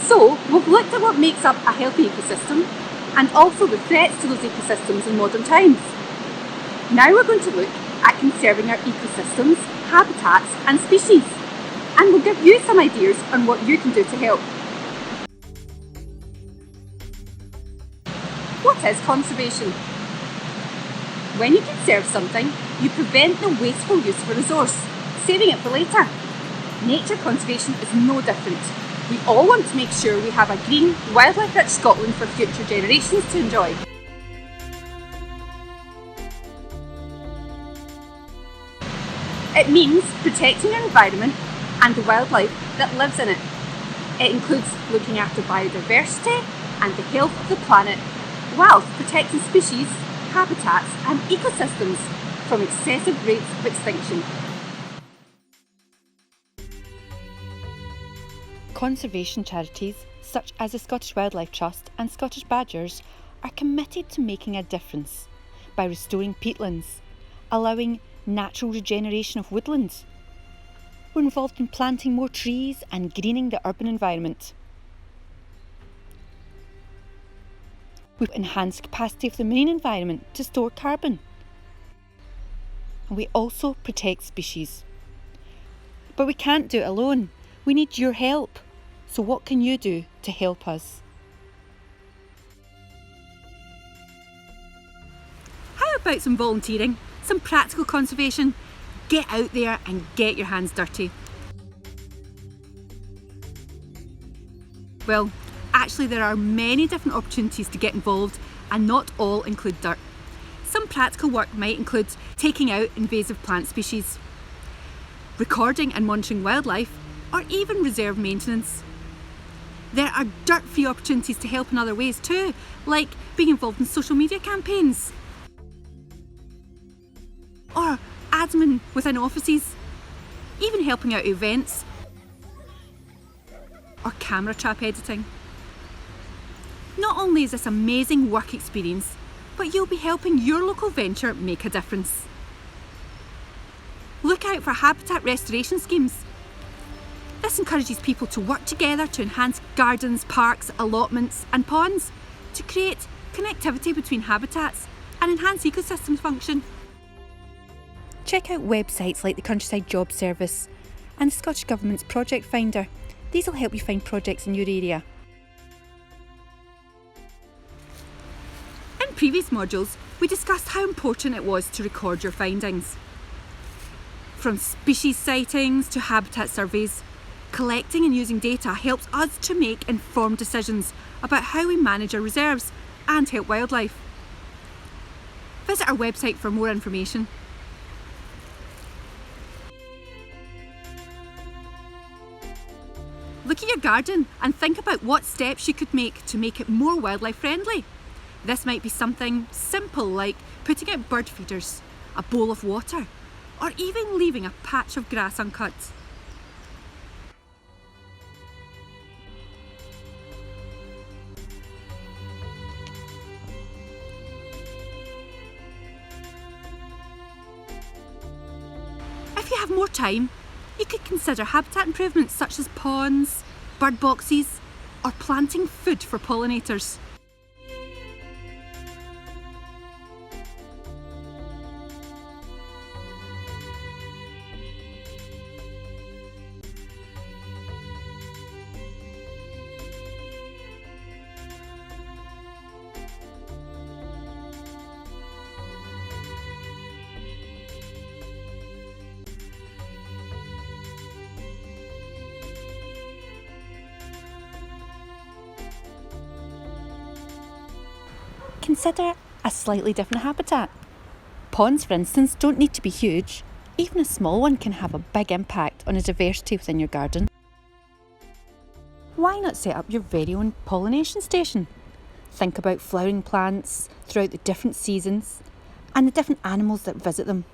So, we've looked at what makes up a healthy ecosystem and also the threats to those ecosystems in modern times. Now we're going to look at conserving our ecosystems, habitats and species, and we'll give you some ideas on what you can do to help. What is conservation? When you conserve something, you prevent the wasteful use of a resource, saving it for later. Nature conservation is no different. We all want to make sure we have a green, wildlife-rich Scotland for future generations to enjoy. It means protecting our environment and the wildlife that lives in it. It includes looking after biodiversity and the health of the planet, whilst protecting species, habitats and ecosystems from excessive rates of extinction. Conservation charities such as the Scottish Wildlife Trust and Scottish Badgers are committed to making a difference by restoring peatlands, allowing natural regeneration of woodlands. We're involved in planting more trees and greening the urban environment. We've enhanced capacity of the marine environment to store carbon. And we also protect species. But we can't do it alone. We need your help. So what can you do to help us? How about some volunteering, some practical conservation? Get out there and get your hands dirty. Well, actually there are many different opportunities to get involved and not all include dirt. Some practical work might include taking out invasive plant species, recording and monitoring wildlife, or even reserve maintenance. There are dirt-free opportunities to help in other ways too, like being involved in social media campaigns, or admin within offices, even helping out events, or camera trap editing. Not only is this amazing work experience, but you'll be helping your local venture make a difference. Look out for habitat restoration schemes. This encourages people to work together to enhance gardens, parks, allotments and ponds to create connectivity between habitats and enhance ecosystem function. Check out websites like the Countryside Job Service and the Scottish Government's Project Finder. These will help you find projects in your area. In previous modules, we discussed how important it was to record your findings. From species sightings to habitat surveys, collecting and using data helps us to make informed decisions about how we manage our reserves and help wildlife. Visit our website for more information. Look at your garden and think about what steps you could make to make it more wildlife friendly. This might be something simple like putting out bird feeders, a bowl of water, or even leaving a patch of grass uncut. If you have more time, you could consider habitat improvements such as ponds, bird boxes, or planting food for pollinators. Consider a slightly different habitat. Ponds, for instance, don't need to be huge. Even a small one can have a big impact on the diversity within your garden. Why not set up your very own pollination station? Think about flowering plants throughout the different seasons and the different animals that visit them.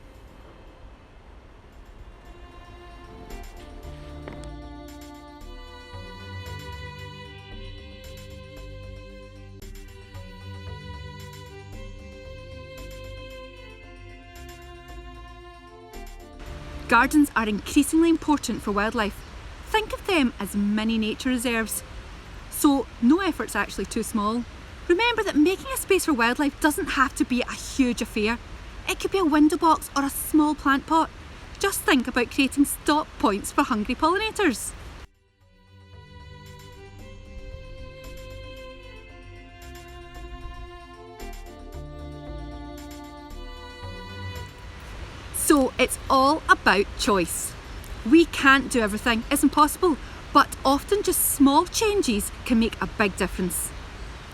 Gardens are increasingly important for wildlife. Think of them as mini nature reserves. So no effort's actually too small. Remember that making a space for wildlife doesn't have to be a huge affair. It could be a window box or a small plant pot. Just think about creating stop points for hungry pollinators. So it's all about choice. We can't do everything, it's impossible, but often just small changes can make a big difference.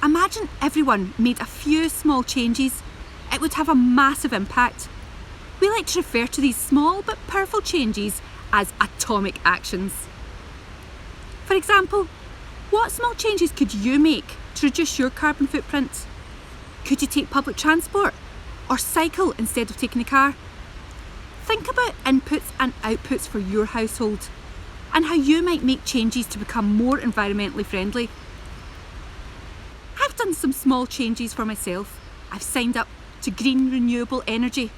Imagine everyone made a few small changes. It would have a massive impact. We like to refer to these small but powerful changes as atomic actions. For example, what small changes could you make to reduce your carbon footprint? Could you take public transport or cycle instead of taking a car? Think about inputs and outputs for your household and how you might make changes to become more environmentally friendly. I've done some small changes for myself. I've signed up to green renewable energy.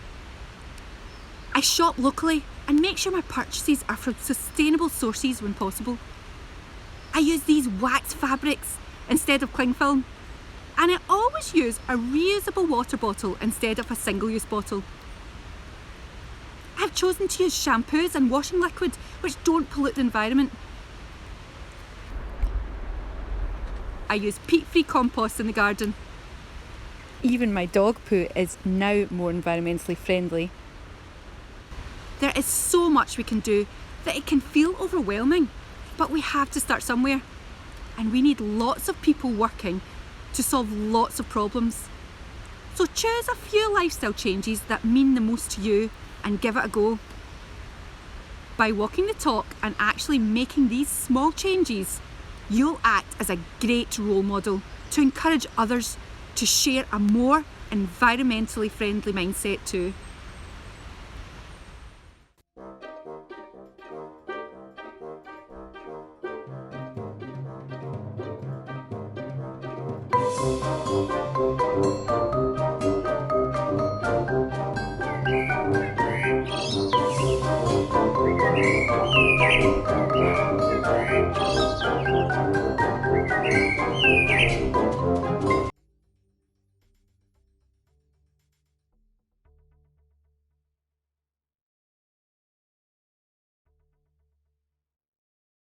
I shop locally and make sure my purchases are from sustainable sources when possible. I use these wax fabrics instead of cling film. And I always use a reusable water bottle instead of a single-use bottle. I've chosen to use shampoos and washing liquid which don't pollute the environment. I use peat-free compost in the garden. Even my dog poo is now more environmentally friendly. There is so much we can do that it can feel overwhelming, but we have to start somewhere. And we need lots of people working to solve lots of problems. So choose a few lifestyle changes that mean the most to you and give it a go. By walking the talk and actually making these small changes, you'll act as a great role model to encourage others to share a more environmentally friendly mindset too.